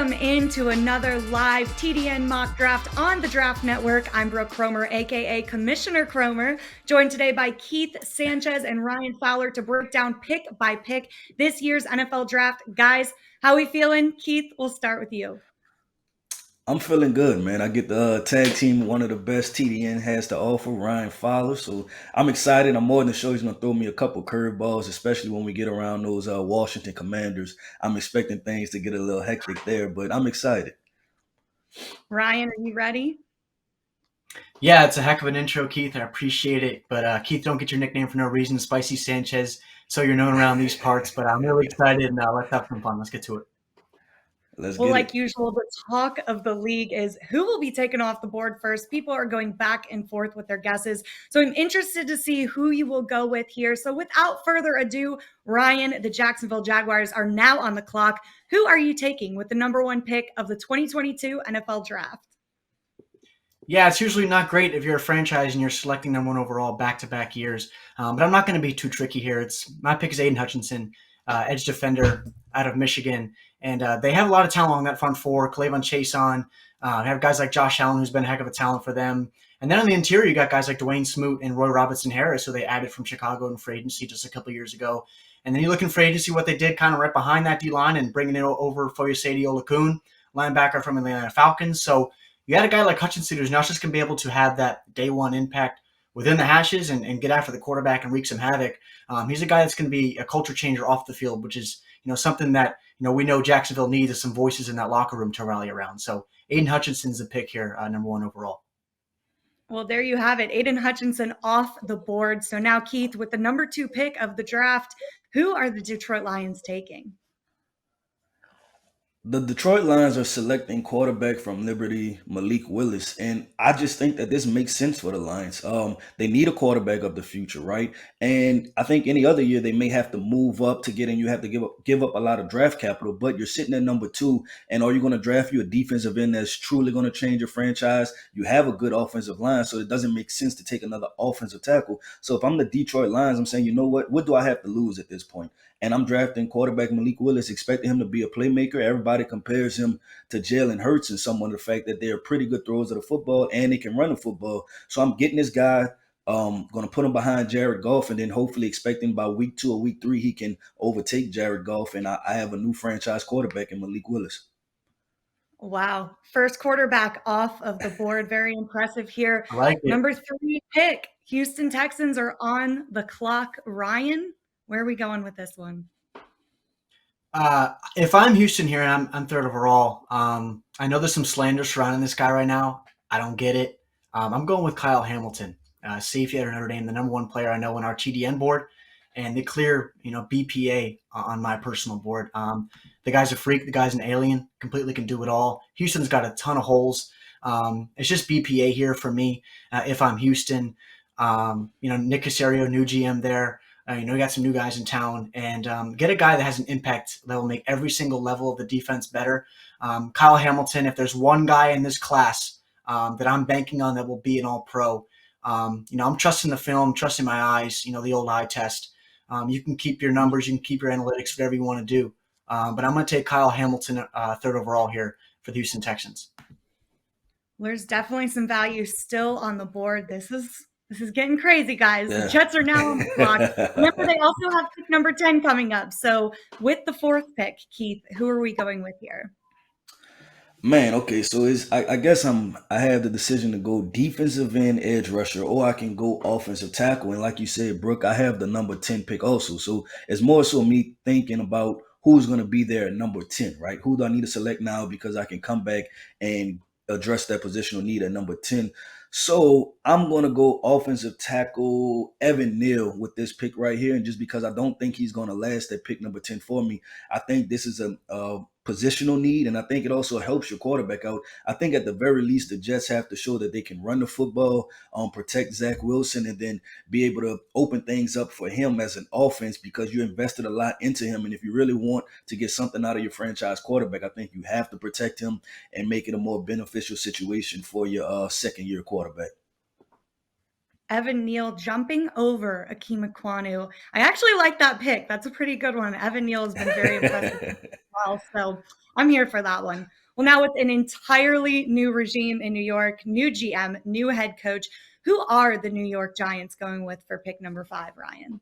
Welcome into another live TDN mock draft on the Draft Network. I'm Brooke Kromer, aka Commissioner Kromer, joined today by Keith Sanchez and Ryan Fowler to break down pick by pick this year's NFL draft. Guys, how we feeling? Keith, we'll start with you. I'm feeling good, man. I get the tag team one of the best TDN has to offer, Ryan Fowler. So I'm excited. I'm more than sure he's going to throw me a couple curveballs, especially when we get around those Washington Commanders. I'm expecting things to get a little hectic there, but I'm excited. Ryan, are you ready? Yeah, it's a heck of an intro, Keith. I appreciate it. But Keith, don't get your nickname for no reason, Spicy Sanchez. So you're known around these parts. But I'm really excited, and let's have some fun. Let's get to it. Let's Well, get like it. usual, the talk of the league is who will be taken off the board first. People are going back and forth with their guesses. So I'm interested to see who you will go with here. So without further ado, Ryan, the Jacksonville Jaguars are now on the clock. Who are you taking with the number one pick of the 2022 NFL Draft? Yeah, it's usually not great if you're a franchise and you're selecting number one overall back-to-back years. But I'm not going to be too tricky here. My pick is Aiden Hutchinson, edge defender out of Michigan. And they have a lot of talent on that front four. Clavon Chason. They have guys like Josh Allen, who's been a heck of a talent for them. And then on the interior, you got guys like Dwayne Smoot and Roy Robertson Harris, who they added from Chicago in free agency just a couple years ago. And then you look in free agency, what they did kind of right behind that D-line and bringing it over Foyesade Olakun, linebacker from the Atlanta Falcons. So you got a guy like Hutchinson who's not just going to be able to have that day one impact within the hashes and get after the quarterback and wreak some havoc. He's a guy that's going to be a culture changer off the field, which is something that we know Jacksonville needs is some voices in that locker room to rally around. So Aiden Hutchinson's the pick here, number one overall. Well, there you have it. Aiden Hutchinson off the board. So now, Keith, with the number two pick of the draft, who are the Detroit Lions taking? The Detroit Lions are selecting quarterback from Liberty, Malik Willis, and I just think that this makes sense for the Lions. They need a quarterback of the future, right? And I think any other year they may have to move up to get in. You have to give up a lot of draft capital, but you're sitting at number two, and are you going to draft you a defensive end that's truly going to change your franchise? You have a good offensive line, so it doesn't make sense to take another offensive tackle. So if I'm the Detroit Lions, I'm saying, you know what do I have to lose at this point? And I'm drafting quarterback Malik Willis, expecting him to be a playmaker. Everybody compares him to Jalen Hurts and some of the fact that they're pretty good throwers of the football and they can run the football. So I'm getting this guy, going to put him behind Jared Goff, and then hopefully expecting by week 2 or week 3 he can overtake Jared Goff, and I have a new franchise quarterback in Malik Willis. Wow. First quarterback off of the board. Very impressive here. I like it. Number 3 pick. Houston Texans are on the clock. Ryan, where are we going with this one? If I'm Houston here and I'm third overall, I know there's some slander surrounding this guy right now. I don't get it. I'm going with Kyle Hamilton, safety out of Notre Dame, the number one player I know on our TDN board, and the clear, BPA on my personal board. The guy's a freak. The guy's an alien. Completely can do it all. Houston's got a ton of holes. It's just BPA here for me. If I'm Houston, Nick Caserio, new GM there. You got some new guys in town, and get a guy that has an impact that will make every single level of the defense better. Kyle Hamilton, if there's one guy in this class that I'm banking on that will be an all-pro, I'm trusting the film, trusting my eyes, the old eye test. You can keep your numbers, you can keep your analytics, whatever you want to do. But I'm going to take Kyle Hamilton third overall here for the Houston Texans. There's definitely some value still on the board. This is getting crazy, guys. Yeah. The Jets are now on the clock. Remember, they also have pick number 10 coming up. So with the fourth pick, Keith, who are we going with here? Man, okay, so I guess I have the decision to go defensive end edge rusher, or I can go offensive tackle. And like you said, Brooke, I have the number 10 pick also. So it's more so me thinking about who's going to be there at number 10, right? Who do I need to select now because I can come back and address that positional need at number 10. So I'm going to go offensive tackle Evan Neal with this pick right here. And just because I don't think he's going to last at pick number 10 for me, I think this is a positional need, and I think it also helps your quarterback out. I think at the very least, the Jets have to show that they can run the football, protect Zach Wilson, and then be able to open things up for him as an offense because you invested a lot into him. And if you really want to get something out of your franchise quarterback, I think you have to protect him and make it a more beneficial situation for your second-year quarterback. Evan Neal jumping over Akeem Ekwonu. I actually like that pick. That's a pretty good one. Evan Neal has been very impressive as well, so I'm here for that one. Well, now with an entirely new regime in New York, new GM, new head coach, who are the New York Giants going with for pick number 5, Ryan?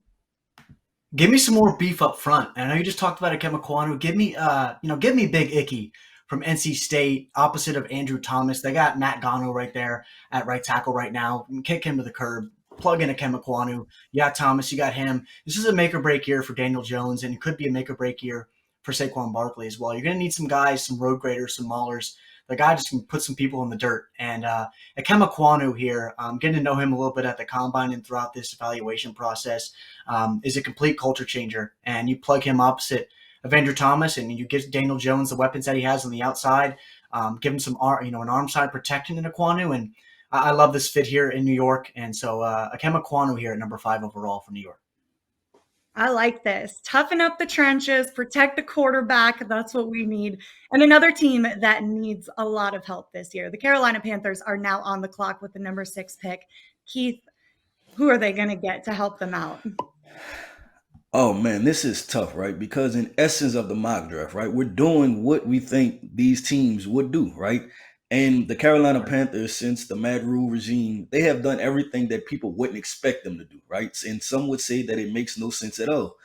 Give me some more beef up front. I know you just talked about Akem Ekwonu. Give me Big Icky from NC State, opposite of Andrew Thomas. They got Matt Gano right there at right tackle right now. Kick him to the curb. Plug in Akem Ekwonu. You got Thomas. You got him. This is a make or break year for Daniel Jones, and it could be a make or break year for Saquon Barkley as well. You're going to need some guys, some road graders, some maulers. The guy just can put some people in the dirt. And Akem Ekwonu here, getting to know him a little bit at the combine and throughout this evaluation process, is a complete culture changer. And you plug him opposite of Andrew Thomas, and you give Daniel Jones the weapons that he has on the outside. Give him some, an arm side protecting in Ekwonu, and I love this fit here in New York. And so Akem Ekwonu here at number 5 overall for New York. I like this. Toughen up the trenches, protect the quarterback. That's what we need. And another team that needs a lot of help this year. The Carolina Panthers are now on the clock with the number 6 pick. Keith, who are they going to get to help them out? Oh man, this is tough, right? Because in essence of the mock draft, right, we're doing what we think these teams would do, right? And the Carolina Panthers, since the Matt Rule regime, they have done everything that people wouldn't expect them to do, right? And some would say that it makes no sense at all.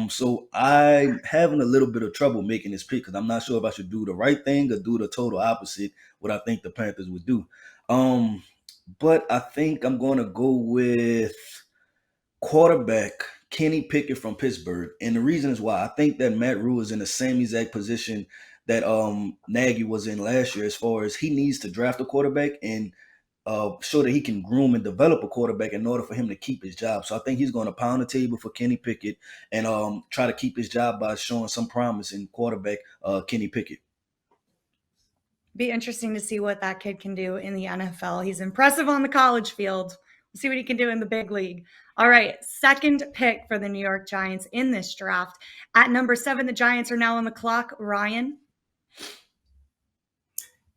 So I'm having a little bit of trouble making this pick because I'm not sure if I should do the right thing or do the total opposite, what I think the Panthers would do. But I think I'm going to go with quarterback Kenny Pickett from Pittsburgh. And the reason is why I think that Matt Rule is in the same exact position that Nagy was in last year, as far as he needs to draft a quarterback and show that he can groom and develop a quarterback in order for him to keep his job. So I think he's going to pound the table for Kenny Pickett and try to keep his job by showing some promise in quarterback Kenny Pickett. Be interesting to see what that kid can do in the NFL. He's impressive on the college field. We'll see what he can do in the big league. All right, second pick for the New York Giants in this draft. At number 7, the Giants are now on the clock. Ryan?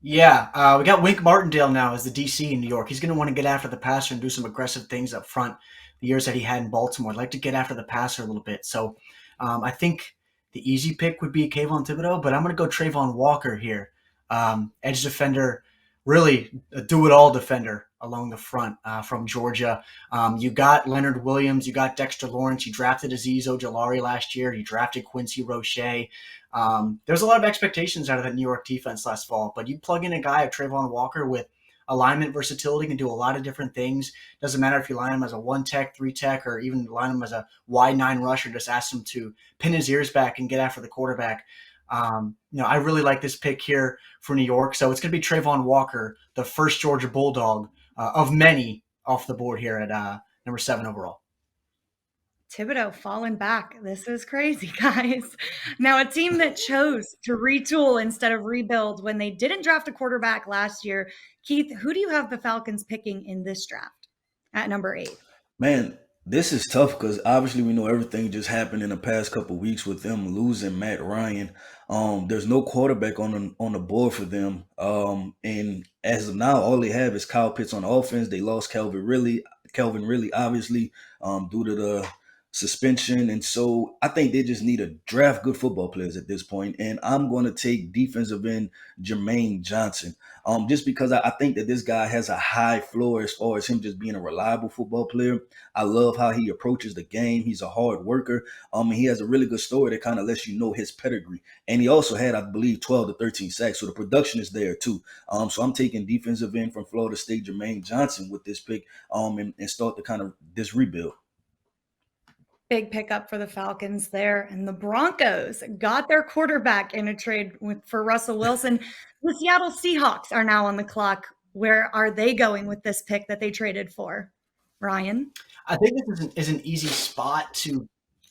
Yeah, we got Wink Martindale now as the DC in New York. He's going to want to get after the passer and do some aggressive things up front. The years that he had in Baltimore, I'd like to get after the passer a little bit. So I think the easy pick would be Kayvon Thibodeau, but I'm going to go Trayvon Walker here. Edge defender, really a do-it-all defender along the front from Georgia. You got Leonard Williams. You got Dexter Lawrence. You drafted Azeez Ojulari last year. You drafted Quincy Roche. There's a lot of expectations out of that New York defense last fall, but you plug in a guy of Trayvon Walker with alignment versatility, can do a lot of different things. Doesn't matter if you line him as a 1-tech, 3-tech, or even line him as a wide 9 rusher, just ask him to pin his ears back and get after the quarterback. I really like this pick here for New York. So it's going to be Trayvon Walker, the first Georgia Bulldog of many off the board here at number 7 overall. Thibodeau falling back. This is crazy, guys. Now, a team that chose to retool instead of rebuild when they didn't draft a quarterback last year. Keith, who do you have the Falcons picking in this draft at number 8? Man, this is tough because obviously we know everything just happened in the past couple of weeks with them losing Matt Ryan. There's no quarterback on the board for them. And as of now, all they have is Kyle Pitts on offense. They lost Calvin Ridley, obviously, due to the suspension. And so I think they just need to draft good football players at this point. And I'm going to take defensive end Jermaine Johnson. Just because I think that this guy has a high floor as far as him just being a reliable football player. I love how he approaches the game. He's a hard worker. And he has a really good story that kind of lets you know his pedigree. And he also had, I believe, 12 to 13 sacks. So the production is there too. So I'm taking defensive end from Florida State, Jermaine Johnson, with this pick and start the kind of this rebuild. Big pickup for the Falcons there. And the Broncos got their quarterback in a trade for Russell Wilson. The Seattle Seahawks are now on the clock. Where are they going with this pick that they traded for? Ryan? I think this is an easy spot to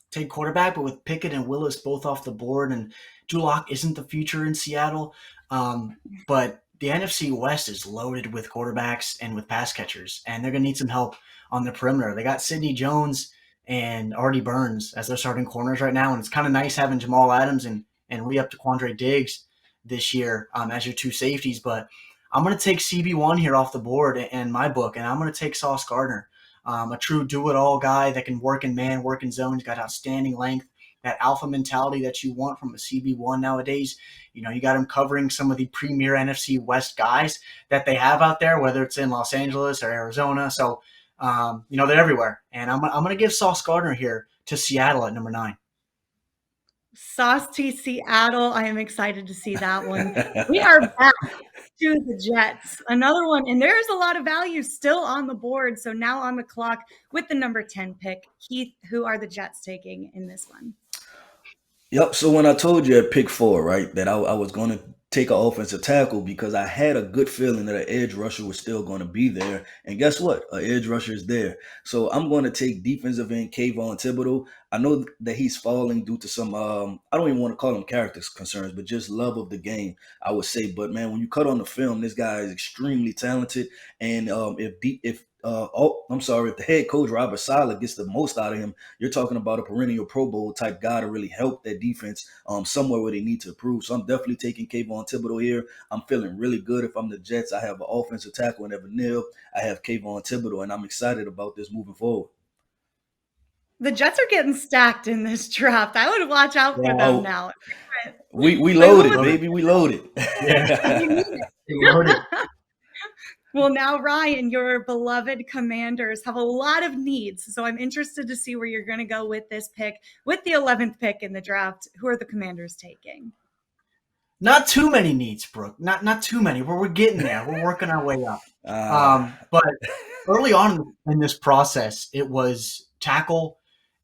take quarterback, but with Pickett and Willis both off the board, and Drew Lock isn't the future in Seattle. But the NFC West is loaded with quarterbacks and with pass catchers, and they're going to need some help on the perimeter. They got Sidney Jones and Artie Burns as their starting corners right now, and it's kind of nice having Jamal Adams and re-up to Quandre Diggs this year as your 2 safeties. But I'm going to take CB1 here off the board in my book, and I'm going to take Sauce Gardner. A true do-it-all guy that can work in man, work in zone. He's got outstanding length, that alpha mentality that you want from a CB1 nowadays. You got him covering some of the premier NFC West guys that they have out there, whether it's in Los Angeles or Arizona. So, they're everywhere. And I'm going to give Sauce Gardner here to Seattle at number 9. Sauce to Seattle. I am excited to see that one. We are back to the Jets. Another one, and there's a lot of value still on the board. So now on the clock with the number 10 pick. Keith, who are the Jets taking in this one? Yep. So when I told you at pick 4, right, that I was going to take an offensive tackle because I had a good feeling that an edge rusher was still going to be there. And guess what? An edge rusher is there. So I'm going to take defensive end Kayvon Thibodeau. I know that he's falling due to some, I don't even want to call them character concerns, but just love of the game, I would say. But, man, when you cut on the film, this guy is extremely talented. And if the head coach, Robert Saleh, gets the most out of him, you're talking about a perennial Pro Bowl type guy to really help that defense somewhere where they need to improve. So I'm definitely taking Kayvon Thibodeau here. I'm feeling really good if I'm the Jets. I have an offensive tackle in Evan Neal. I have Kayvon Thibodeau, and I'm excited about this moving forward. The Jets are getting stacked in this draft. I would watch out for them now. We loaded, baby. We loaded. Yeah. We loaded. Well, now, Ryan, your beloved Commanders have a lot of needs. So I'm interested to see where you're going to go with this pick, with the 11th pick in the draft. Who are the Commanders taking? Not too many needs, Brooke. Not too many. We're getting there. We're working our way up. But early on in this process, it was tackle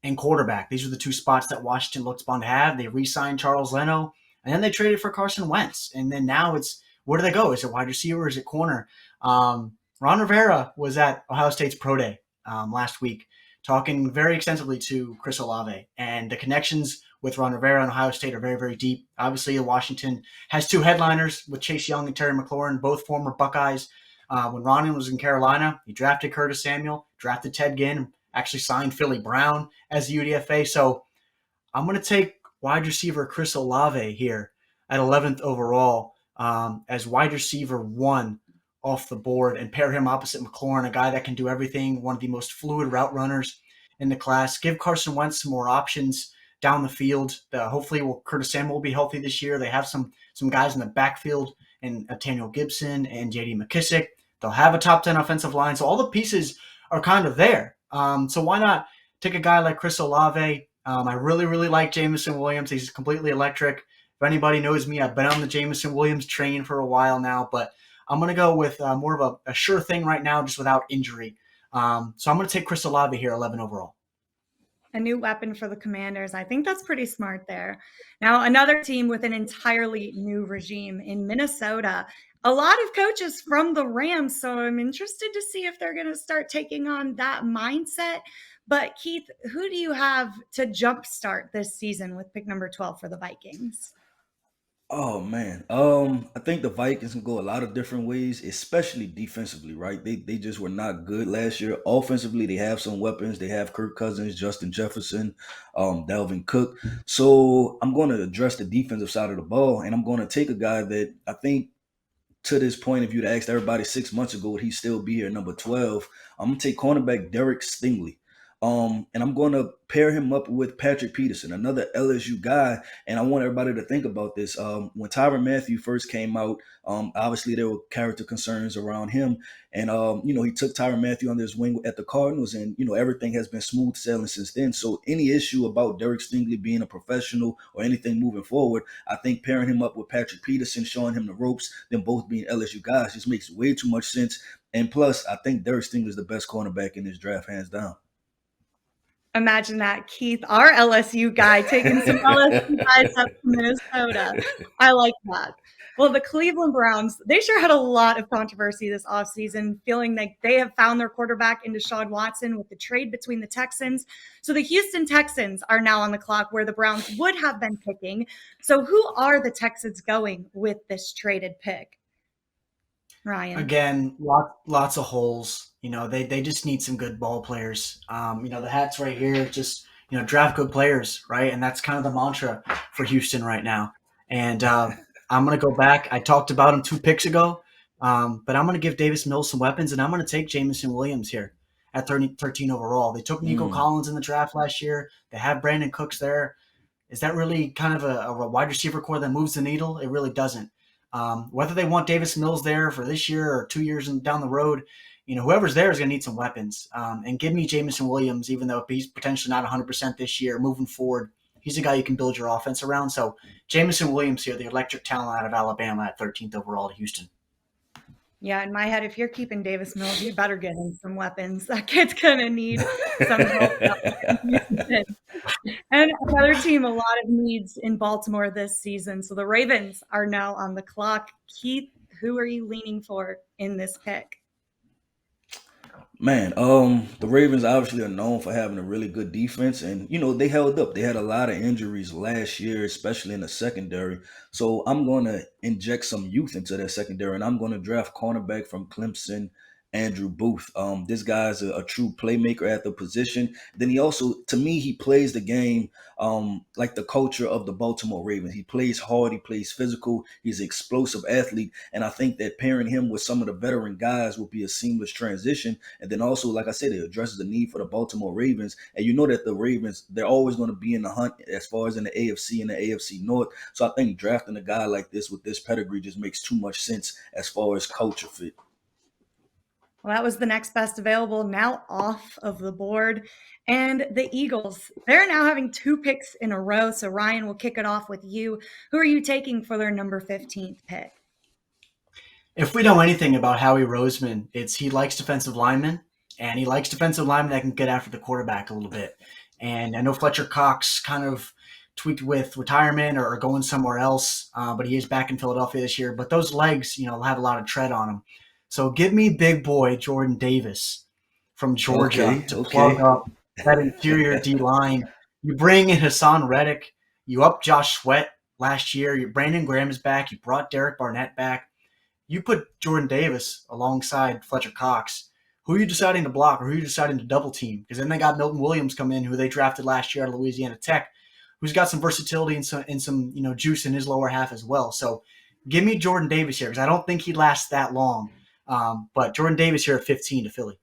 and quarterback. These are the two spots that Washington looked upon to have. They re-signed Charles Leno, and then they traded for Carson Wentz. And then now it's, where do they go? Is it wide receiver? Is it corner? Ron Rivera was at Ohio State's Pro Day last week, talking very extensively to Chris Olave. And the connections with Ron Rivera and Ohio State are very, very deep. Obviously, Washington has two headliners with Chase Young and Terry McLaurin, both former Buckeyes. When Ron was in Carolina, he drafted Curtis Samuel, drafted Ted Ginn, actually signed Philly Brown as the UDFA. So I'm going to take wide receiver Chris Olave here at 11th overall as wide receiver 1 off the board and pair him opposite McLaurin, a guy that can do everything, one of the most fluid route runners in the class. Give Carson Wentz some more options down the field. Hopefully Curtis Samuel will be healthy this year. They have some guys in the backfield, and Daniel Gibson and J.D. McKissick. They'll have a top 10 offensive line. So all the pieces are kind of there. So why not take a guy like Chris Olave? I really, really like Jameson Williams. He's completely electric. If anybody knows me, I've been on the Jameson Williams train for a while now, but I'm going to go with more of a sure thing right now, just without injury. So I'm going to take Chris Olave here, 11 overall. A new weapon for the Commanders. I think that's pretty smart there. Now, another team with an entirely new regime in Minnesota. A lot of coaches from the Rams, so I'm interested to see if they're going to start taking on that mindset. But Keith, who do you have to jumpstart this season with pick number 12 for the Vikings? Oh man, I think the Vikings can go a lot of different ways, especially defensively, right? They just were not good last year. Offensively, they have some weapons. They have Kirk Cousins, Justin Jefferson, Dalvin Cook. So I'm going to address the defensive side of the ball, and I'm going to take a guy that I think, to this point, if you'd asked everybody 6 months ago, would he still be here, number 12? I'm going to take cornerback Derrick Stingley. And I'm going to pair him up with Patrick Peterson, another LSU guy. And I want everybody to think about this. When Tyrann Mathieu first came out, obviously there were character concerns around him. And, he took Tyrann Mathieu under his wing at the Cardinals, and, everything has been smooth sailing since then. So any issue about Derrick Stingley being a professional or anything moving forward, I think pairing him up with Patrick Peterson, showing him the ropes, them both being LSU guys, just makes way too much sense. And plus, I think Derrick Stingley is the best cornerback in this draft, hands down. Imagine that, Keith, our LSU guy, taking some LSU guys up to Minnesota. I like that. Well, the Cleveland Browns, they sure had a lot of controversy this offseason, feeling like they have found their quarterback in Deshaun Watson with the trade between the Texans. So the Houston Texans are now on the clock, where the Browns would have been picking. So who are the Texans going with this traded pick? Ryan? Again, lots of holes. They just need some good ball players. The hat's right here. Just, draft good players, right? And that's kind of the mantra for Houston right now. And I'm going to go back. I talked about him 2 picks ago, but I'm going to give Davis Mills some weapons, and I'm going to take Jameson Williams here at 13 overall. They took Nico Collins in the draft last year. They have Brandon Cooks there. Is that really kind of a wide receiver core that moves the needle? It really doesn't. Whether they want Davis Mills there for this year or 2 years down the road, whoever's there is going to need some weapons. And give me Jameson Williams, even though he's potentially not 100% this year, moving forward, he's a guy you can build your offense around. So Jameson Williams here, the electric talent out of Alabama at 13th overall to Houston. Yeah, in my head, if you're keeping Davis Mills, you better get him some weapons. That kid's going to need some help. And another team, a lot of needs in Baltimore this season. So the Ravens are now on the clock. Keith, who are you leaning for in this pick? Man, the Ravens obviously are known for having a really good defense, and they held up. They had a lot of injuries last year, especially in the secondary. So I'm going to inject some youth into their secondary, and I'm going to draft cornerback from Clemson, Andrew Booth. This guy's a true playmaker at the position. Then he also, to me, he plays the game like the culture of the Baltimore Ravens. He plays hard, he plays physical, he's an explosive athlete, and I think that pairing him with some of the veteran guys will be a seamless transition. And then also, like I said, it addresses the need for the Baltimore Ravens. And you know that the Ravens, they're always going to be in the hunt as far as in the AFC and the AFC North. So I think drafting a guy like this with this pedigree just makes too much sense as far as culture fit. Well, that was the next best available, now off of the board. And the Eagles, they're now having 2 picks in a row. So Ryan, we'll kick it off with you. Who are you taking for their number 15th pick? If we know anything about Howie Roseman, it's he likes defensive linemen, and he likes defensive linemen that can get after the quarterback a little bit. And I know Fletcher Cox kind of tweaked with retirement or going somewhere else, but he is back in Philadelphia this year. But those legs, have a lot of tread on them. So give me big boy Jordan Davis from Georgia to plug up that interior D-line. You bring in Hassan Reddick. You up Josh Sweat last year. Brandon Graham is back. You brought Derek Barnett back. You put Jordan Davis alongside Fletcher Cox. Who are you deciding to block, or who are you deciding to double team? Because then they got Milton Williams come in, who they drafted last year out of Louisiana Tech, who's got some versatility and some juice in his lower half as well. So give me Jordan Davis here, because I don't think he lasts that long. But Jordan Davis here at 15 to Philly.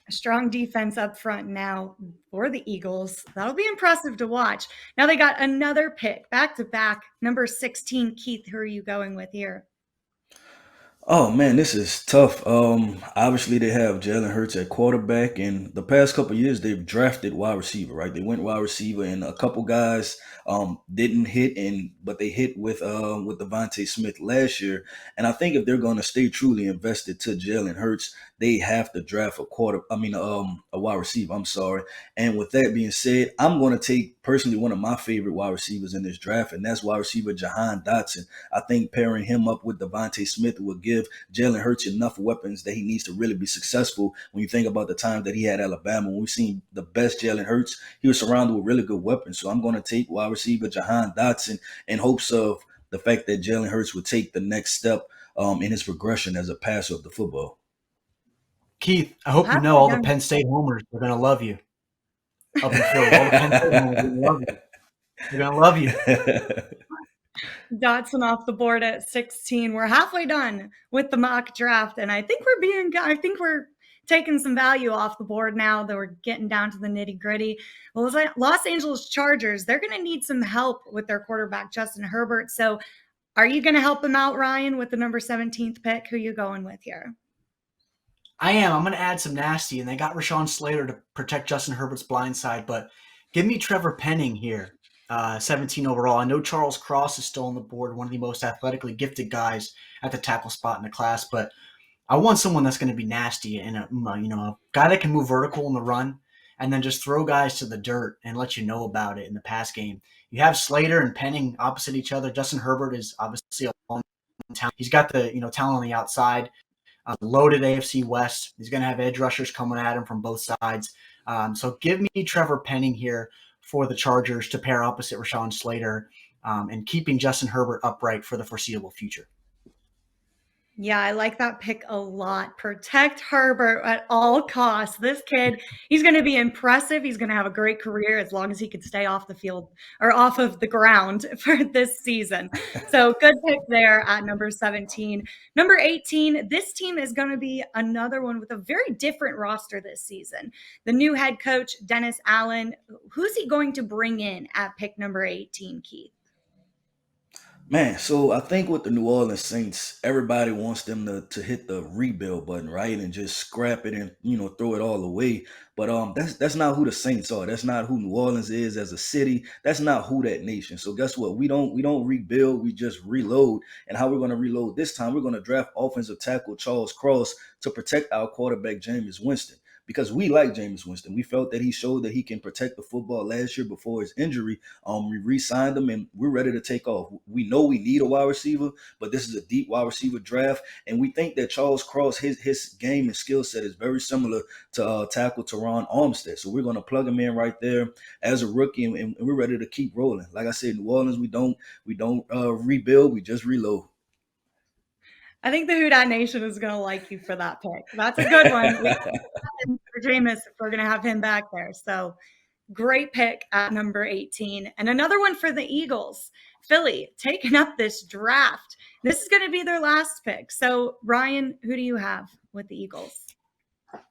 A strong defense up front now for the Eagles. That'll be impressive to watch. Now they got another pick, back-to-back, number 16. Keith, who are you going with here? Oh man, this is tough. Obviously they have Jalen Hurts at quarterback, and the past couple of years they've drafted wide receiver, right? They went wide receiver, and a couple guys didn't hit, but they hit with Devontae Smith last year. And I think if they're going to stay truly invested to Jalen Hurts, they have to draft a wide receiver. I'm sorry. And with that being said, I'm going to take personally one of my favorite wide receivers in this draft, and that's wide receiver Jahan Dodson. I think pairing him up with Devontae Smith will give Jalen Hurts enough weapons that he needs to really be successful. When you think about the time that he had Alabama, when we've seen the best Jalen Hurts, he was surrounded with really good weapons. So I'm going to take wide receiver Jahan Dodson in hopes of the fact that Jalen Hurts would take the next step in his progression as a passer of the football. Keith, I hope you know all the Penn State homers are going to love you. Up in Philly, all the Penn State homers are going to love you. They're going to love you. Dotson off the board at 16. We're halfway done with the mock draft, and I think we're taking some value off the board now that we're getting down to the nitty-gritty. Well, Los Angeles Chargers, they're going to need some help with their quarterback, Justin Herbert. So are you going to help them out, Ryan, with the number 17th pick? Who are you going with here? I am. I'm going to add some nasty, and they got Rashawn Slater to protect Justin Herbert's blind side, but give me Trevor Penning here, 17 overall. I know Charles Cross is still on the board, one of the most athletically gifted guys at the tackle spot in the class, but I want someone that's going to be nasty and a guy that can move vertical in the run and then just throw guys to the dirt and let you know about it in the pass game. You have Slater and Penning opposite each other. Justin Herbert is obviously a long talent. He's got the talent on the outside. Loaded AFC West. He's going to have edge rushers coming at him from both sides. So give me Trevor Penning here for the Chargers to pair opposite Rashawn Slater and keeping Justin Herbert upright for the foreseeable future. Yeah, I like that pick a lot. Protect Herbert at all costs. This kid, he's going to be impressive. He's going to have a great career as long as he can stay off the field or off of the ground for this season. So good pick there at number 17. Number 18, this team is going to be another one with a very different roster this season. The new head coach, Dennis Allen, who's he going to bring in at pick number 18, Keith? Man, so I think with the New Orleans Saints, everybody wants them to hit the rebuild button, right? And just scrap it and, throw it all away. But that's not who the Saints are. That's not who New Orleans is as a city. That's not who that nation. So guess what? We don't rebuild, we just reload. And how we're going to reload this time, we're going to draft offensive tackle Charles Cross to protect our quarterback Jameis Winston. Because we like Jameis Winston. We felt that he showed that he can protect the football last year before his injury. We re-signed him and we're ready to take off. We know we need a wide receiver, but this is a deep wide receiver draft. And we think that Charles Cross, his game and skill set is very similar to tackle Teron Armstead. So we're going to plug him in right there as a rookie and we're ready to keep rolling. Like I said, New Orleans, we don't rebuild, we just reload. I think the Who Dat Nation is going to like you for that pick. That's a good one. For Jameis, if we're going to have him back there. So great pick at number 18. And another one for the Eagles. Philly taking up this draft. This is going to be their last pick. So Ryan, who do you have with the Eagles?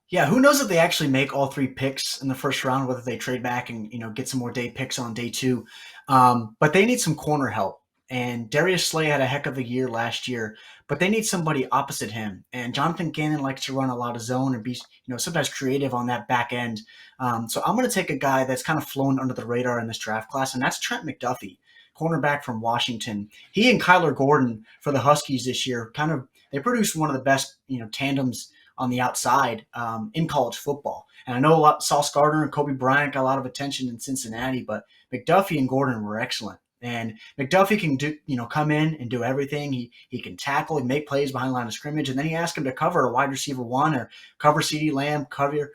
Yeah, who knows if they actually make all three picks in the first round, whether they trade back and get some more day picks on day two. But they need some corner help. And Darius Slay had a heck of a year last year, but they need somebody opposite him. And Jonathan Gannon likes to run a lot of zone and be, sometimes creative on that back end. So I'm going to take a guy that's kind of flown under the radar in this draft class, and that's Trent McDuffie, cornerback from Washington. He and Kyler Gordon for the Huskies this year they produced one of the best, tandems on the outside in college football. And I know Sauce Gardner and Kobe Bryant got a lot of attention in Cincinnati, but McDuffie and Gordon were excellent. And McDuffie can come in and do everything. He can tackle and make plays behind the line of scrimmage. And then you ask him to cover a wide receiver one or cover CeeDee Lamb, cover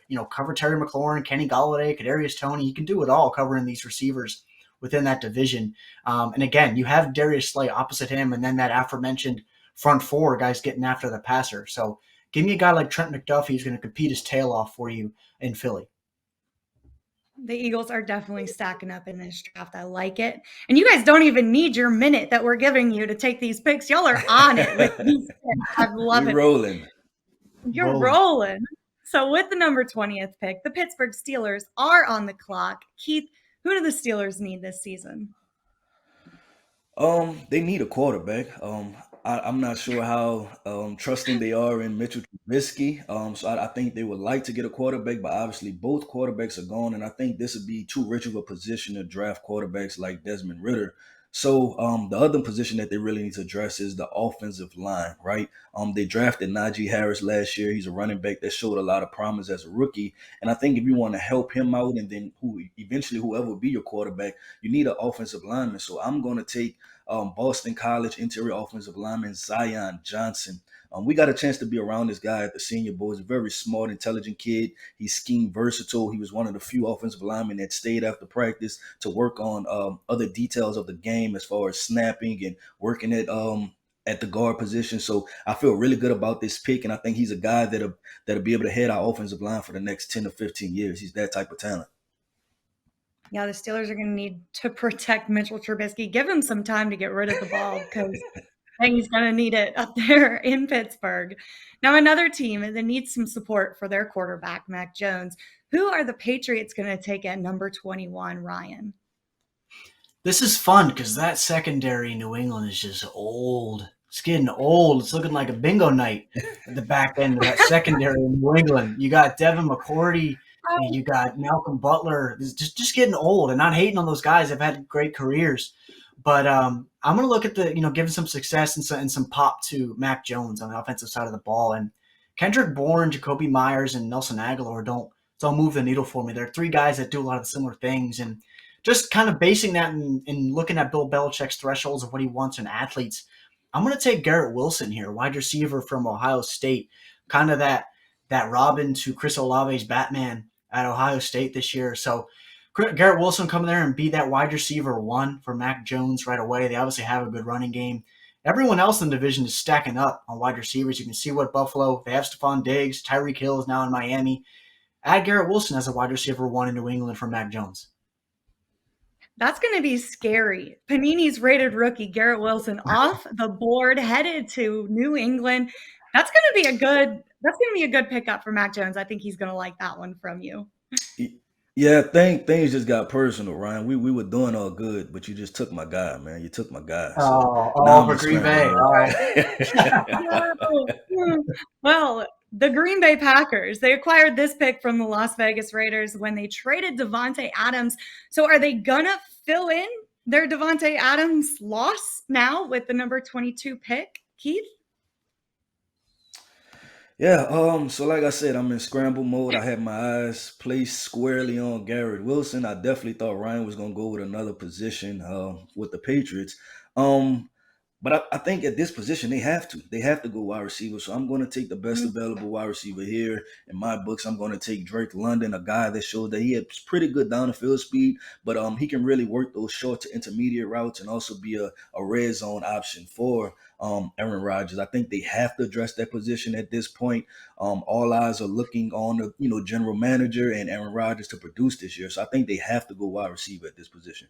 Terry McLaurin, Kenny Golladay, Kadarius Toney. He can do it all covering these receivers within that division. And again, you have Darius Slay opposite him, and then that aforementioned front four guys getting after the passer. So give me a guy like Trent McDuffie who's going to compete his tail off for you in Philly. The Eagles are definitely stacking up in this draft. I like it. And you guys don't even need your minute that we're giving you to take these picks. Y'all are on it with these picks. I love it. Rolling. You're rolling. So with the number 20th pick, the Pittsburgh Steelers are on the clock. Keith, who do the Steelers need this season? They need a quarterback. I'm not sure how trusting they are in Mitchell Trubisky. So I think they would like to get a quarterback, but obviously both quarterbacks are gone, and I think this would be too rich of a position to draft quarterbacks like Desmond Ridder. So the other position that they really need to address is the offensive line, right? They drafted Najee Harris last year. He's a running back that showed a lot of promise as a rookie, and I think if you want to help him out, and then whoever will be your quarterback, you need an offensive lineman. So I'm going to take Boston College interior offensive lineman Zion Johnson. We got a chance to be around this guy at the Senior Bowl. He's a very smart, intelligent kid. He's scheme versatile. He was one of the few offensive linemen that stayed after practice to work on other details of the game as far as snapping and working at the guard position. So I feel really good about this pick, and I think he's a guy that'll be able to head our offensive line for the next 10 to 15 years. He's that type of talent. Yeah, the Steelers are going to need to protect Mitchell Trubisky. Give him some time to get rid of the ball because he's going to need it up there in Pittsburgh. Now, another team that needs some support for their quarterback, Mac Jones. Who are the Patriots going to take at number 21, Ryan? This is fun because that secondary in New England is just old. It's getting old. It's looking like a bingo night at the back end of that secondary in New England. You got Devin McCourty. And you got Malcolm Butler. It's just getting old, and not hating on those guys. They've had great careers. But I'm going to look at giving some success and some pop to Mac Jones on the offensive side of the ball. And Kendrick Bourne, Jacoby Myers, and Nelson Aguilar don't move the needle for me. They're three guys that do a lot of similar things. And just kind of basing that and looking at Bill Belichick's thresholds of what he wants in athletes, I'm going to take Garrett Wilson here, wide receiver from Ohio State, kind of that Robin to Chris Olave's Batman at Ohio State this year. So Garrett Wilson come there and be that wide receiver one for Mac Jones right away. They obviously have a good running game. everyone else in the division is stacking up on wide receivers. You can see what Buffalo, they have Stephon Diggs, Tyreek Hill is now in Miami. Add Garrett Wilson as a wide receiver one in New England for Mac Jones. That's going to be scary. Panini's rated rookie Garrett Wilson off the board, headed to New England. That's going to be a good pickup for Mac Jones. I think he's going to like that one from you. Yeah, things just got personal, Ryan. We were doing all good, but you just took my guy, man. You took my guy. So now For I'm Green Bay. scrambling. All right. Well, the Green Bay Packers, they acquired this pick from the Las Vegas Raiders when they traded Devontae Adams. So are they going to fill in their Devontae Adams loss now with the number 22 pick, Keith? Yeah, so like I said, I'm in scramble mode. I had my eyes placed squarely on Garrett Wilson. I definitely thought Ryan was gonna go with another position with the Patriots. Um, but I think at this position they have to. They have to go wide receiver. So I'm going to take the best available wide receiver here. In my books, I'm going to take Drake London, a guy that showed that he had pretty good down the field speed, but he can really work those short to intermediate routes and also be a red zone option for Aaron Rodgers. I think they have to address that position at this point. All eyes are looking on the general manager and Aaron Rodgers to produce this year. So I think they have to go wide receiver at this position.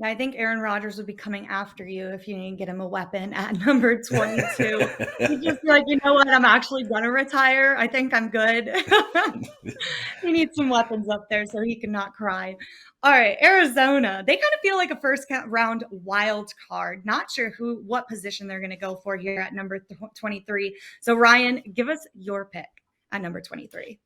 Yeah, I think Aaron Rodgers would be coming after you if you didn't get him a weapon at number 22. He'd just be like, you know what? I'm actually going to retire. I think I'm good. He needs some weapons up there so he can not cry. All right, Arizona. They kind of feel like a first round wild card. Not sure what position they're going to go for here at number 23. So Ryan, give us your pick at number 23.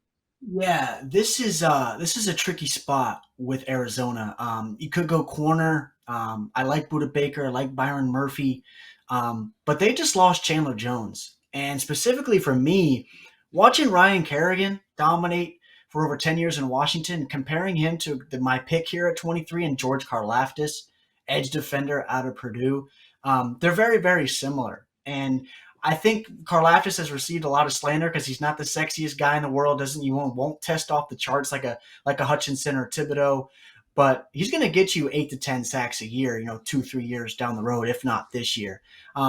Yeah, this is a tricky spot with Arizona. You could go corner. I like Budda Baker, I like Byron Murphy, but they just lost Chandler Jones. And specifically for me, watching Ryan Kerrigan dominate for over 10 years in Washington, comparing him to my pick here at 23 and George Karlaftis, edge defender out of Purdue, they're very, very similar. And I think Karlaftis has received a lot of slander because he's not the sexiest guy in the world. Won't test off the charts like a Hutchinson or Thibodeau, but he's going to get you 8 to 10 sacks a year. 2-3 years down the road, if not this year.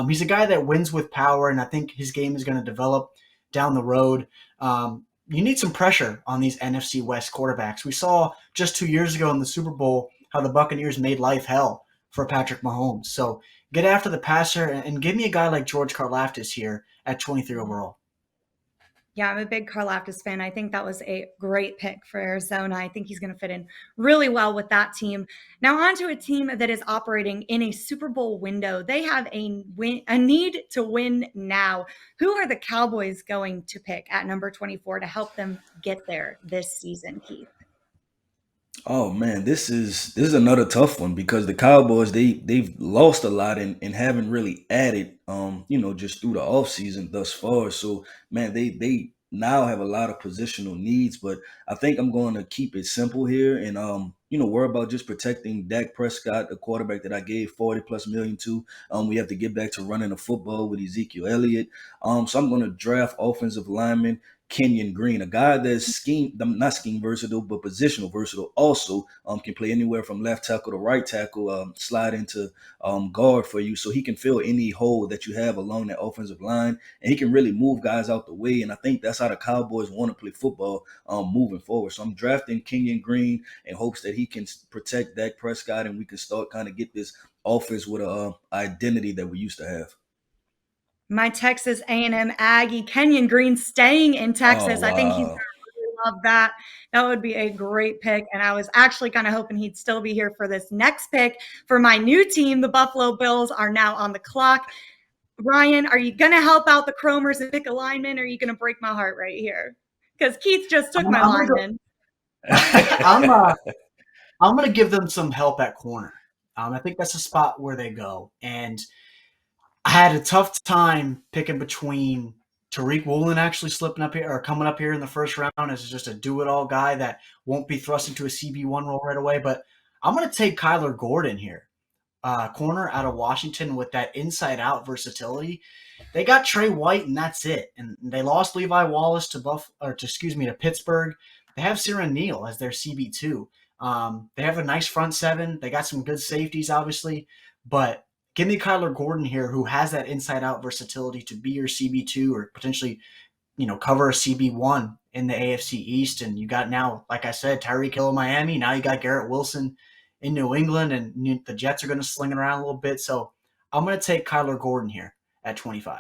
He's a guy that wins with power, and I think his game is going to develop down the road. You need some pressure on these NFC West quarterbacks. We saw just 2 years ago in the Super Bowl how the Buccaneers made life hell for Patrick Mahomes. So get after the passer and give me a guy like George Karlaftis here at 23 overall. Yeah, I'm a big Karlaftis fan. I think that was a great pick for Arizona. I think he's going to fit in really well with that team. Now on to a team that is operating in a Super Bowl window. They have a need to win now. Who are the Cowboys going to pick at number 24 to help them get there this season, Keith? Oh man, this is another tough one because the Cowboys they've lost a lot and haven't really added just through the offseason thus far. So man, they now have a lot of positional needs, but I think I'm going to keep it simple here and worry about just protecting Dak Prescott, the quarterback that I gave 40 plus million to. We have to get back to running the football with Ezekiel Elliott. So I'm going to draft offensive lineman Kenyon Green, a guy that's not scheme versatile, but positional versatile. Also, can play anywhere from left tackle to right tackle, slide into guard for you, so he can fill any hole that you have along that offensive line, and he can really move guys out the way. And I think that's how the Cowboys want to play football moving forward. So I'm drafting Kenyon Green in hopes that he can protect Dak Prescott, and we can start kind of get this offense with a identity that we used to have. My Texas A&M Aggie, Kenyon Green, staying in Texas. Oh, I think he's wow. going to really love that. That would be a great pick. And I was actually kind of hoping he'd still be here for this next pick for my new team. The Buffalo Bills are now on the clock. Ryan, are you going to help out the Kromers and pick a lineman, or are you going to break my heart right here? Because Keith just took my lineman. I'm going to give them some help at corner. I think that's a spot where they go. And I had a tough time picking between Tariq Woolen actually slipping up here or coming up here in the first round as just a do-it-all guy that won't be thrust into a CB1 role right away. But I'm going to take Kyler Gordon here, corner out of Washington with that inside-out versatility. They got Trey White, and that's it. And they lost Levi Wallace to Pittsburgh. They have Siran Neal as their CB2. They have a nice front seven. They got some good safeties, obviously, but give me Kyler Gordon here, who has that inside-out versatility to be your CB2 or potentially, cover a CB1 in the AFC East. And you got now, like I said, Tyreek Hill in Miami. Now you got Garrett Wilson in New England, and the Jets are going to sling it around a little bit. So I'm going to take Kyler Gordon here at 25.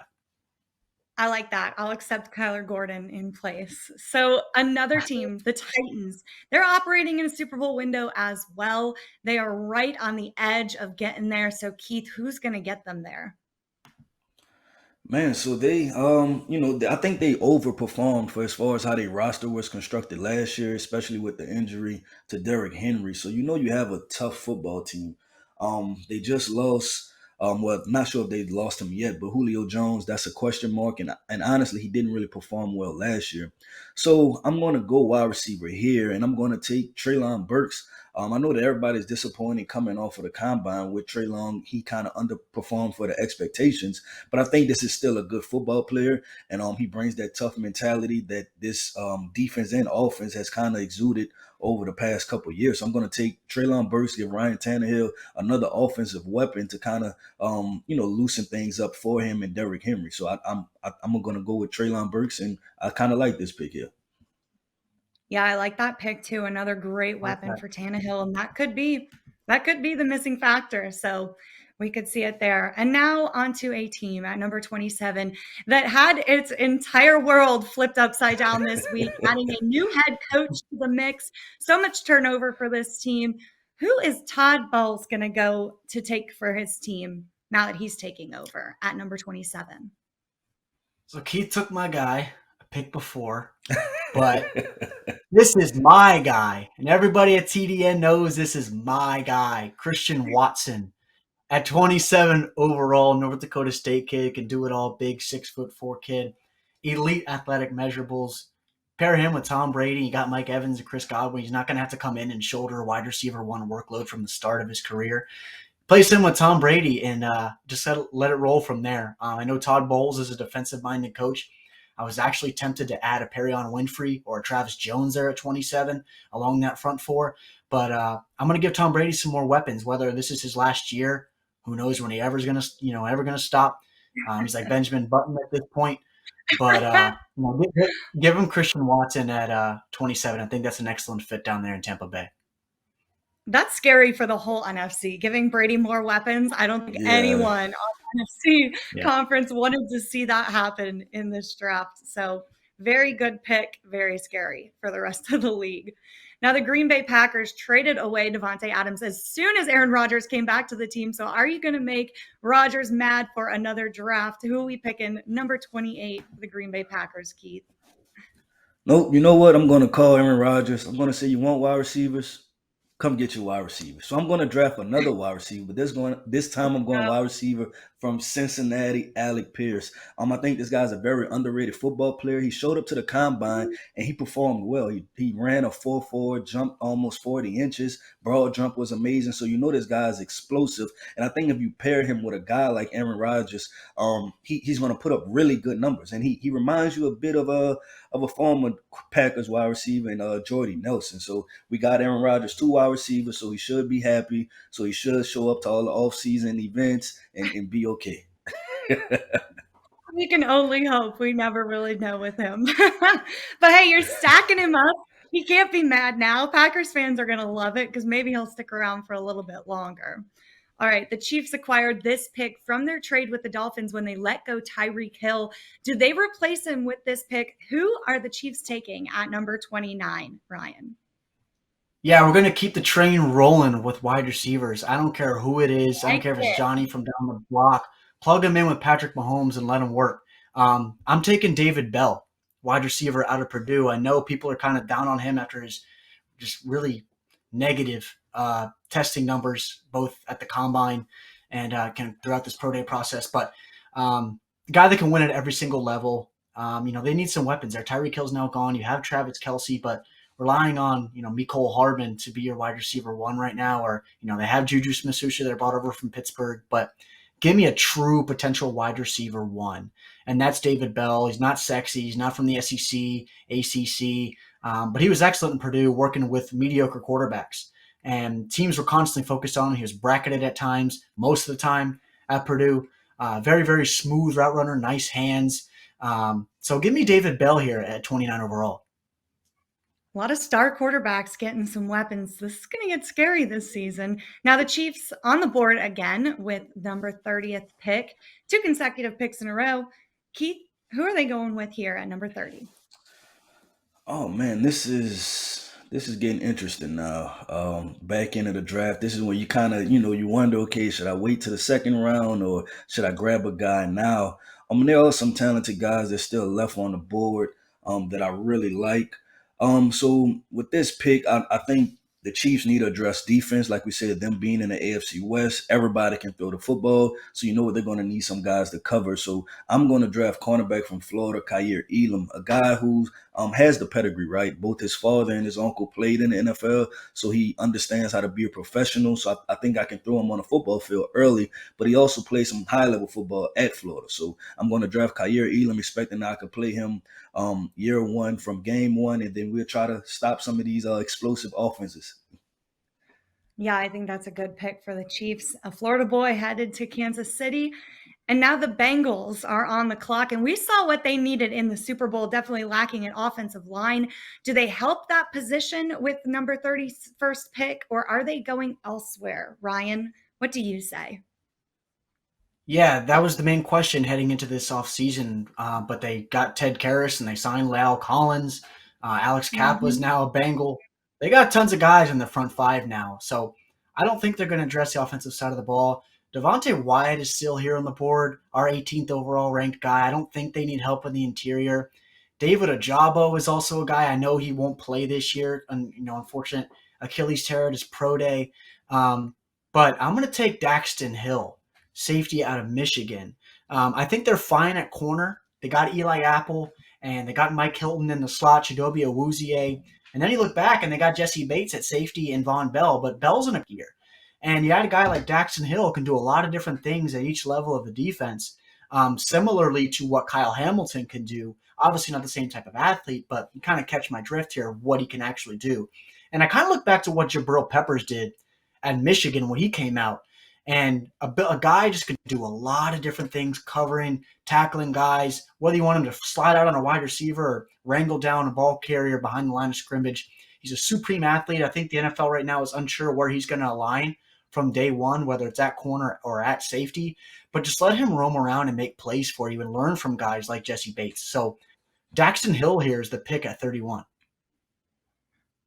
I like that. I'll accept Kyler Gordon in place. So another team, the Titans, they're operating in a Super Bowl window as well. They are right on the edge of getting there. So Keith, who's going to get them there? Man, so they, I think they overperformed for as far as how their roster was constructed last year, especially with the injury to Derrick Henry. So you have a tough football team. They just lost. Well, not sure if they lost him yet, but Julio Jones, that's a question mark, and honestly, he didn't really perform well last year. So I'm going to go wide receiver here, and I'm going to take Treylon Burks. I know that everybody's disappointed coming off of the combine with Treylon. He kind of underperformed for the expectations, but I think this is still a good football player, and he brings that tough mentality that this defense and offense has kind of exuded over the past couple of years. So I'm going to take Treylon Burks, give Ryan Tannehill another offensive weapon to kind of loosen things up for him and Derrick Henry. So I'm going to go with Treylon Burks, and I kind of like this pick here. Yeah, I like that pick too. Another great weapon for Tannehill, and that could be the missing factor. So we could see it there. And now onto a team at number 27 that had its entire world flipped upside down this week, adding a new head coach to the mix. So much turnover for this team. Who is Todd Bowles going to go to take for his team now that he's taking over at number 27? So Keith took my guy, I picked before, but this is my guy. And everybody at TDN knows this is my guy, Christian Watson. At 27 overall, North Dakota State kid, can do it all, big 6'4" kid, elite athletic measurables. Pair him with Tom Brady. You got Mike Evans and Chris Godwin. He's not going to have to come in and shoulder a wide receiver one workload from the start of his career. Place him with Tom Brady and just let it roll from there. I know Todd Bowles is a defensive-minded coach. I was actually tempted to add a Perion Winfrey or a Travis Jones there at 27 along that front four. But I'm going to give Tom Brady some more weapons, whether this is his last year. Who knows when he ever going to stop? He's like Benjamin Button at this point. But give him Christian Watson at 27. I think that's an excellent fit down there in Tampa Bay. That's scary for the whole NFC, giving Brady more weapons. I don't think anyone on the NFC conference wanted to see that happen in this draft. So very good pick, very scary for the rest of the league. Now, the Green Bay Packers traded away Davante Adams as soon as Aaron Rodgers came back to the team. So are you going to make Rodgers mad for another draft? Who are we picking? Number 28 for the Green Bay Packers, Keith. Nope. You know what? I'm going to call Aaron Rodgers. I'm going to say, you want wide receivers? Come get your wide receiver. So I'm going to draft another wide receiver, but this time I'm going wide receiver from Cincinnati, Alec Pierce. I think this guy's a very underrated football player. He showed up to the combine and he performed well. He ran a 4.4, jumped almost 40 inches. Broad jump was amazing. So this guy is explosive. And I think if you pair him with a guy like Aaron Rodgers, he's going to put up really good numbers. And he reminds you a bit of a former Packers wide receiver and Jordy Nelson. So we got Aaron Rodgers, 2 wide receivers, so he should be happy. So he should show up to all the offseason events and be okay. We can only hope. We never really know with him. But hey, you're stacking him up. He can't be mad now. Packers fans are going to love it because maybe he'll stick around for a little bit longer. All right, the Chiefs acquired this pick from their trade with the Dolphins when they let go Tyreek Hill. Do they replace him with this pick? Who are the Chiefs taking at number 29, Ryan? Yeah, we're going to keep the train rolling with wide receivers. I don't care who it is. I don't care if it's Johnny from down the block. Plug him in with Patrick Mahomes and let him work. I'm taking David Bell, wide receiver out of Purdue. I know people are kind of down on him after his just really negative testing numbers, both at the combine and throughout this pro day process. But guy that can win at every single level. They need some weapons there. Tyreek Hill's now gone. You have Travis Kelce, but relying on, Mecole Hardman to be your wide receiver one right now, or, they have Juju Smith-Schuster that brought over from Pittsburgh, but give me a true potential wide receiver one. And that's David Bell. He's not sexy. He's not from the SEC, ACC, but he was excellent in Purdue working with mediocre quarterbacks. And teams were constantly focused on him. He was bracketed at times, most of the time. at Purdue. Very, very smooth route runner, nice hands. So give me David Bell here at 29 overall. A lot of star quarterbacks getting some weapons. This is going to get scary this season. Now, the Chiefs on the board again with number 30th pick, 2 consecutive picks in a row. Keith, who are they going with here at number 30? Oh man, this is getting interesting now. Back into the draft, this is when you kind of you wonder, okay, should I wait to the second round or should I grab a guy now? There are some talented guys that still left on the board that I really like. So with this pick, I think the Chiefs need to address defense, like we said, them being in the AFC West. Everybody can throw the football, so you know what they're going to need some guys to cover. So I'm going to draft cornerback from Florida, Kyer Elam, a guy who has the pedigree, right? Both his father and his uncle played in the NFL, so he understands how to be a professional. So I think I can throw him on the football field early, but he also played some high-level football at Florida. So I'm going to draft Kyer Elam, expecting that I could play him year one from game one, and then we'll try to stop some of these explosive offenses. Yeah, I think that's a good pick for the Chiefs. A Florida boy headed to Kansas City. And now the Bengals are on the clock, and we saw what they needed in the Super Bowl, definitely lacking an offensive line. Do they help that position with number 31st pick, or are they going elsewhere? Ryan, what do you say? Yeah, that was the main question heading into this offseason. But they got Ted Karras and they signed La'el Collins. Alex Kappa is Mhm. now a Bengal. They got tons of guys in the front five now. So I don't think they're going to address the offensive side of the ball. Devontae Wyatt is still here on the board, our 18th overall ranked guy. I don't think they need help in the interior. David Ajabo is also a guy. I know he won't play this year. And unfortunate Achilles tear at his pro day. Um, but I'm going to take Daxton Hill, safety out of Michigan. I think they're fine at corner. They got Eli Apple and they got Mike Hilton in the slot, Chidobe Awuzie. And then you look back and they got Jesse Bates at safety and Von Bell, but Bell's in a gear. And you had a guy like Daxton Hill can do a lot of different things at each level of the defense, similarly to what Kyle Hamilton can do. Obviously not the same type of athlete, but you kind of catch my drift here of what he can actually do. And I kind of look back to what Jabril Peppers did at Michigan when he came out. And a guy just could do a lot of different things, covering, tackling guys, whether you want him to slide out on a wide receiver or wrangle down a ball carrier behind the line of scrimmage. He's a supreme athlete. I think the NFL right now is unsure where he's going to align from day one, whether it's at corner or at safety. But just let him roam around and make plays for you and learn from guys like Jesse Bates. So Daxton Hill here is the pick at 31.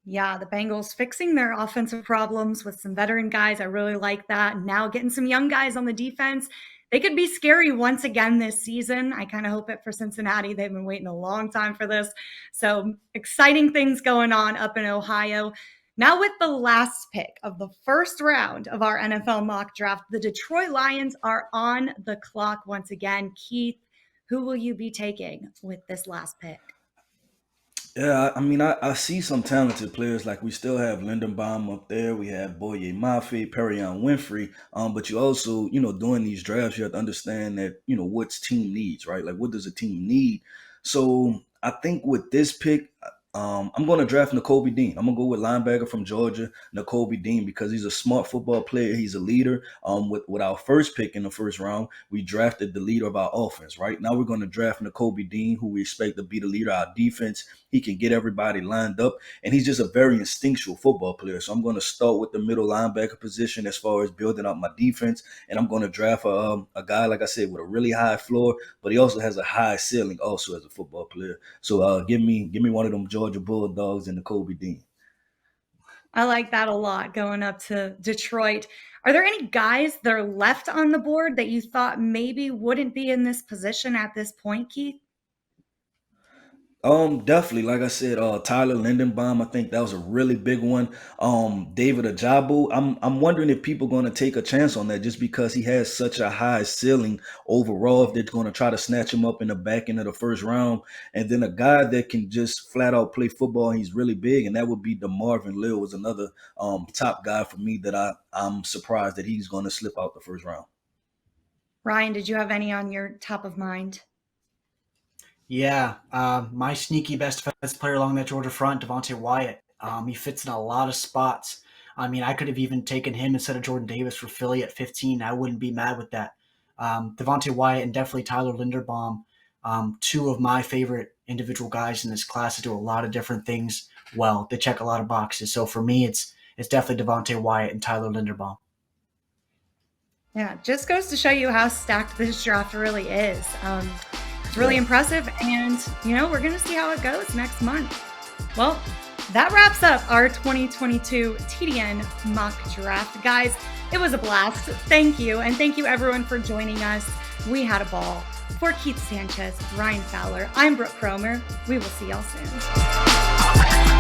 Yeah, the Bengals fixing their offensive problems with some veteran guys. I really like that. Now getting some young guys on the defense. They could be scary once again this season. I kind of hope it for Cincinnati. They've been waiting a long time for this. So exciting things going on up in Ohio. Now, with the last pick of the first round of our NFL mock draft, the Detroit Lions are on the clock once again. Keith, who will you be taking with this last pick? Yeah, I see some talented players. Like we still have Lindenbaum up there. We have Boye Mafe, Perion Winfrey. But you also, doing these drafts, you have to understand that, what's team needs, right? Like what does a team need? So I think with this pick, I'm going to draft N'Kobe Dean. I'm going to go with linebacker from Georgia, N'Kobe Dean, because he's a smart football player. He's a leader. With our first pick in the first round, we drafted the leader of our offense, right? Now we're going to draft N'Kobe Dean, who we expect to be the leader of our defense. He can get everybody lined up, and he's just a very instinctual football player. So I'm going to start with the middle linebacker position as far as building up my defense, and I'm going to draft a guy, like I said, with a really high floor, but he also has a high ceiling also as a football player. So give me one of them Georgia Bulldogs and N'Kobe Dean. I like that a lot going up to Detroit. Are there any guys that are left on the board that you thought maybe wouldn't be in this position at this point, Keith? Definitely. Like I said, Tyler Lindenbaum, I think that was a really big one. David Ajabu, I'm wondering if people going to take a chance on that just because he has such a high ceiling overall. If they're going to try to snatch him up in the back end of the first round, and then a guy that can just flat out play football, he's really big, and that would be DeMarvin Leal was another top guy for me that I'm surprised that he's going to slip out the first round. Ryan, did you have any on your top of mind? Yeah, my sneaky best defensive player along that Georgia front, Devontae Wyatt. He fits in a lot of spots. I mean, I could have even taken him instead of Jordan Davis for Philly at 15. I wouldn't be mad with that. Devontae Wyatt and definitely Tyler Linderbaum, two of my favorite individual guys in this class that do a lot of different things well. They check a lot of boxes. So for me, it's definitely Devontae Wyatt and Tyler Linderbaum. Yeah, just goes to show you how stacked this draft really is. It's really impressive, and we're going to see how it goes next month. Well, that wraps up our 2022 TDN mock draft. Guys, it was a blast. Thank you, and thank you everyone for joining us. We had a ball. For Keith Sanchez, Ryan Fowler, I'm Brooke Kromer. We will see y'all soon.